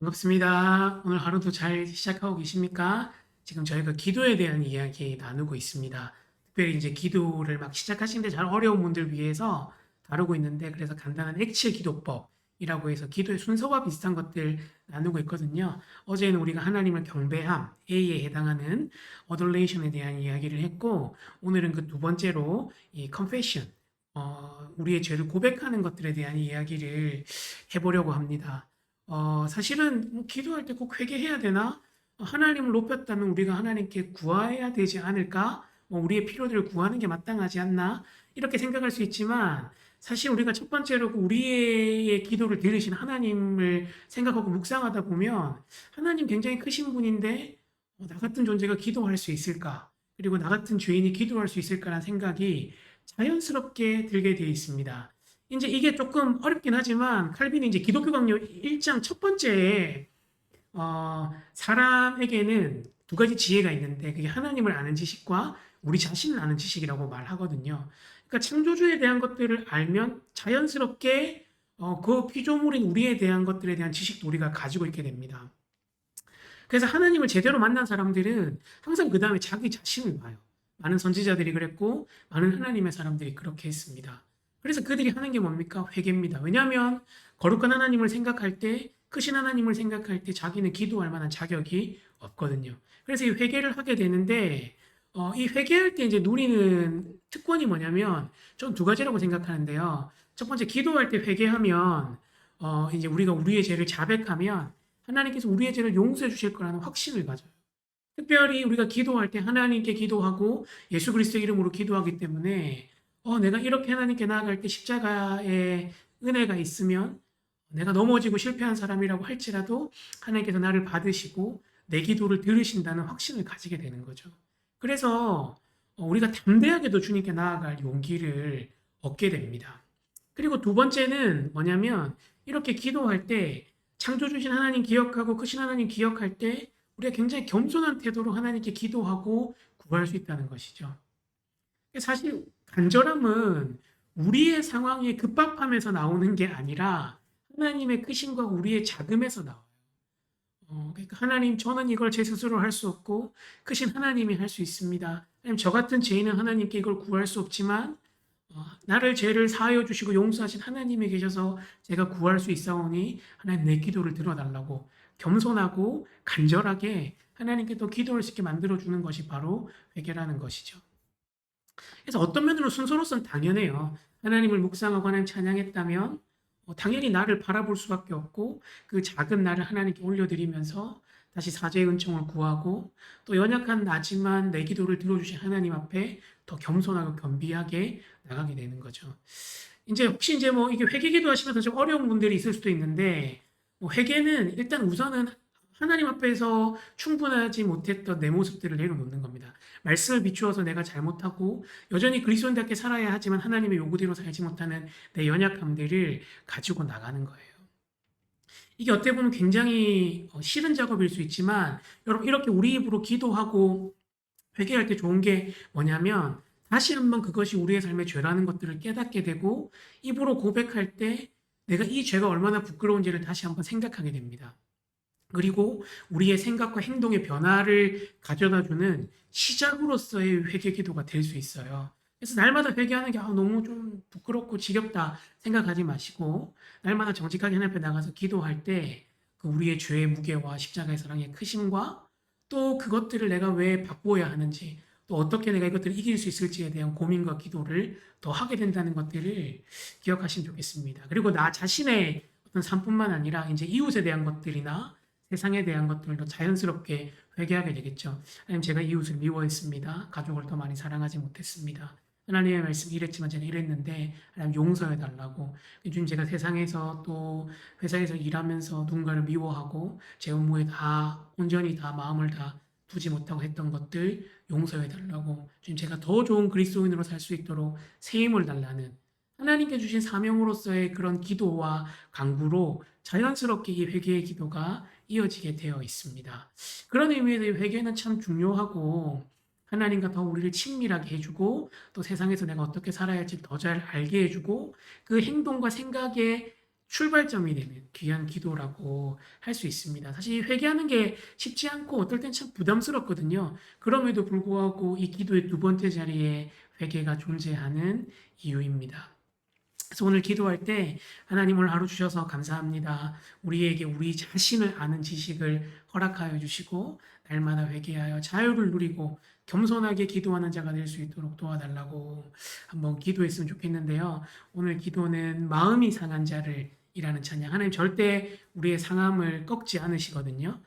반갑습니다. 오늘 하루도 잘 시작하고 계십니까? 지금 저희가 기도에 대한 이야기 나누고 있습니다. 특별히 이제 기도를 막 시작하시는데 잘 어려운 분들 위해서 다루고 있는데, 그래서 간단한 액칠 기도법이라고 해서 기도의 순서와 비슷한 것들 나누고 있거든요. 어제는 우리가 하나님을 경배함, A에 해당하는 어돌레이션에 대한 이야기를 했고, 오늘은 그 두 번째로 이 confession, 우리의 죄를 고백하는 것들에 대한 이야기를 해보려고 합니다. 사실은 뭐 기도할 때 꼭 회개해야 되나? 하나님을 높였다면 우리가 하나님께 구해야 되지 않을까? 뭐 우리의 필요들을 구하는 게 마땅하지 않나? 이렇게 생각할 수 있지만, 사실 우리가 첫 번째로 우리의 기도를 들으신 하나님을 생각하고 묵상하다 보면, 하나님 굉장히 크신 분인데 나 같은 존재가 기도할 수 있을까? 그리고 나 같은 죄인이 기도할 수 있을까라는 생각이 자연스럽게 들게 되어 있습니다. 이제 이게 조금 어렵긴 하지만, 칼빈이 이제 기독교 강요 1장 첫 번째에 사람에게는 두 가지 지혜가 있는데, 그게 하나님을 아는 지식과 우리 자신을 아는 지식이라고 말하거든요. 그러니까 창조주에 대한 것들을 알면 자연스럽게 그 피조물인 우리에 대한 것들에 대한 지식도 우리가 가지고 있게 됩니다. 그래서 하나님을 제대로 만난 사람들은 항상 그 다음에 자기 자신을 봐요. 많은 선지자들이 그랬고, 많은 하나님의 사람들이 그렇게 했습니다. 그래서 그들이 하는 게 뭡니까? 회개입니다. 왜냐하면 거룩한 하나님을 생각할 때, 크신 하나님을 생각할 때 자기는 기도할 만한 자격이 없거든요. 그래서 이 회개를 하게 되는데, 이 회개할 때 이제 누리는 특권이 뭐냐면, 전 두 가지라고 생각하는데요. 첫 번째, 기도할 때 회개하면, 이제 우리가 우리의 죄를 자백하면 하나님께서 우리의 죄를 용서해 주실 거라는 확신을 가져요. 특별히 우리가 기도할 때 하나님께 기도하고 예수 그리스도의 이름으로 기도하기 때문에, 내가 이렇게 하나님께 나아갈 때 십자가의 은혜가 있으면 내가 넘어지고 실패한 사람이라고 할지라도 하나님께서 나를 받으시고 내 기도를 들으신다는 확신을 가지게 되는 거죠. 그래서 우리가 담대하게도 주님께 나아갈 용기를 얻게 됩니다. 그리고 두 번째는 뭐냐면, 이렇게 기도할 때 창조주신 하나님 기억하고 크신 하나님 기억할 때 우리가 굉장히 겸손한 태도로 하나님께 기도하고 구할 수 있다는 것이죠. 사실 간절함은 우리의 상황이 급박함에서 나오는 게 아니라 하나님의 크심과 우리의 자금에서 나와요. 그러니까 하나님, 저는 이걸 제 스스로 할 수 없고 크신 하나님이 할 수 있습니다. 아니면 저 같은 죄인은 하나님께 이걸 구할 수 없지만 나를 죄를 사하여 주시고 용서하신 하나님이 계셔서 제가 구할 수 있사오니 하나님 내 기도를 들어달라고 겸손하고 간절하게 하나님께 또 기도할 수 있게 만들어주는 것이 바로 회개라는 것이죠. 그래서 어떤 면으로 순서로서는 당연해요. 하나님을 묵상하고 하나님 찬양했다면 당연히 나를 바라볼 수밖에 없고, 그 작은 나를 하나님께 올려드리면서 다시 사죄의 은총을 구하고, 또 연약한 나지만 내 기도를 들어주신 하나님 앞에 더 겸손하고 겸비하게 나가게 되는 거죠. 이제 혹시 이제 뭐 이게 회개 기도하시면서 좀 어려운 분들이 있을 수도 있는데, 뭐 회개는 일단 우선은 하나님 앞에서 충분하지 못했던 내 모습들을 내려놓는 겁니다. 말씀을 비추어서 내가 잘못하고 여전히 그리스도인답게 살아야 하지만 하나님의 요구대로 살지 못하는 내 연약함들을 가지고 나가는 거예요. 이게 어떻게 보면 굉장히 싫은 작업일 수 있지만, 여러분 이렇게 우리 입으로 기도하고 회개할 때 좋은 게 뭐냐면, 다시 한번 그것이 우리의 삶의 죄라는 것들을 깨닫게 되고, 입으로 고백할 때 내가 이 죄가 얼마나 부끄러운지를 다시 한번 생각하게 됩니다. 그리고 우리의 생각과 행동의 변화를 가져다주는 시작으로서의 회개 기도가 될 수 있어요. 그래서 날마다 회개하는 게 너무 좀 부끄럽고 지겹다 생각하지 마시고, 날마다 정직하게 하나님 앞에 나가서 기도할 때 그 우리의 죄의 무게와 십자가의 사랑의 크심과, 또 그것들을 내가 왜 바꾸어야 하는지, 또 어떻게 내가 이것들을 이길 수 있을지에 대한 고민과 기도를 더 하게 된다는 것들을 기억하시면 좋겠습니다. 그리고 나 자신의 어떤 삶뿐만 아니라 이제 이웃에 대한 것들이나 세상에 대한 것들도 자연스럽게 회개하게 되겠죠. 하나님, 제가 이웃을 미워했습니다. 가족을 더 많이 사랑하지 못했습니다. 하나님의 말씀 이랬지만 제가 이랬는데 하나님 용서해 달라고. 요즘 제가 세상에서 또 회사에서 일하면서 누군가를 미워하고 제 업무에 다 온전히 다 마음을 다 두지 못하고 했던 것들 용서해 달라고. 지금 제가 더 좋은 그리스도인으로 살 수 있도록 새 힘을 달라는 하나님께 주신 사명으로서의 그런 기도와 간구로 자연스럽게 이 회개의 기도가 이어지게 되어 있습니다. 그런 의미에서 회개는 참 중요하고, 하나님과 더 우리를 친밀하게 해주고, 또 세상에서 내가 어떻게 살아야 할지 더 잘 알게 해주고, 그 행동과 생각의 출발점이 되는 귀한 기도라고 할 수 있습니다. 사실 회개하는 게 쉽지 않고 어떨 땐 참 부담스럽거든요. 그럼에도 불구하고 이 기도의 두 번째 자리에 회개가 존재하는 이유입니다. 그래서 오늘 기도할 때 하나님 오늘 하루 주셔서 감사합니다. 우리에게 우리 자신을 아는 지식을 허락하여 주시고 날마다 회개하여 자유를 누리고 겸손하게 기도하는 자가 될 수 있도록 도와달라고 한번 기도했으면 좋겠는데요. 오늘 기도는 마음이 상한 자를 이라는 찬양. 하나님 절대 우리의 상함을 꺾지 않으시거든요.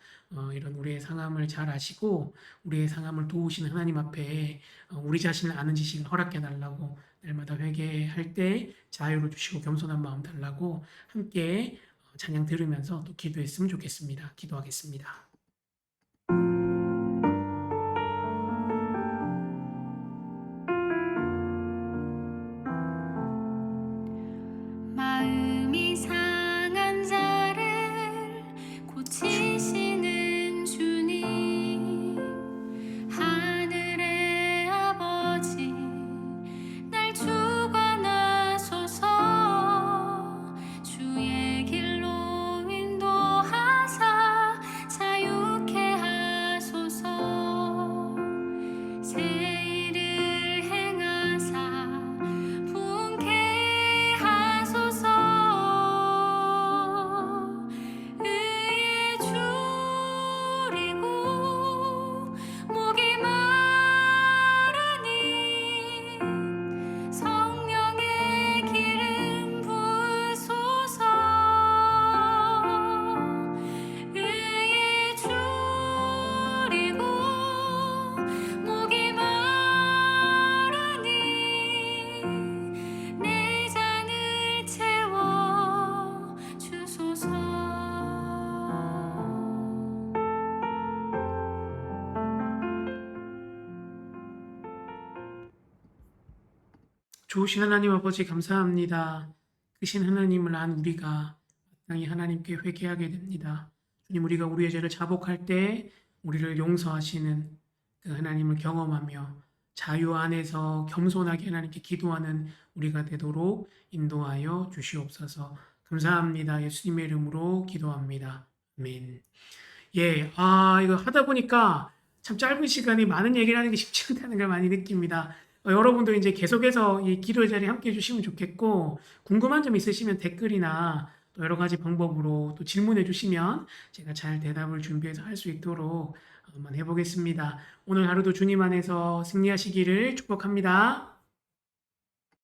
이런 우리의 상함을 잘 아시고 우리의 상함을 도우시는 하나님 앞에 우리 자신을 아는 지식을 허락해 달라고 날마다 회개할 때 자유를 주시고 겸손한 마음 달라고 함께 찬양 들으면서 또 기도했으면 좋겠습니다. 기도하겠습니다. 마음이 상한 자를 고치시는 주님, 하늘의 아버지 날 주관하소서. 주의 길로 인도하사 자유케 하소서. 새 일을 행하사 분케 하소서. 의에 줄이고 목이 마르니 성령의 기름 부으소서. 의에 줄이고 목이 마르니 내 잔을 채워 주소서. 좋으신 하나님 아버지 감사합니다. 크신 하나님을 안 우리가 마땅히 하나님께 회개하게 됩니다. 주님, 우리가 우리의 죄를 자복할 때 우리를 용서하시는 그 하나님을 경험하며 자유 안에서 겸손하게 하나님께 기도하는 우리가 되도록 인도하여 주시옵소서. 감사합니다. 예수님의 이름으로 기도합니다. 아멘. 예, 이거 하다 보니까 참 짧은 시간에 많은 얘기를 하는 게 쉽지 않다는 걸 많이 느낍니다. 여러분도 이제 계속해서 이 기도의 자리에 함께 해주시면 좋겠고, 궁금한 점 있으시면 댓글이나 또 여러 가지 방법으로 또 질문해 주시면 제가 잘 대답을 준비해서 할 수 있도록 한번 해보겠습니다. 오늘 하루도 주님 안에서 승리하시기를 축복합니다.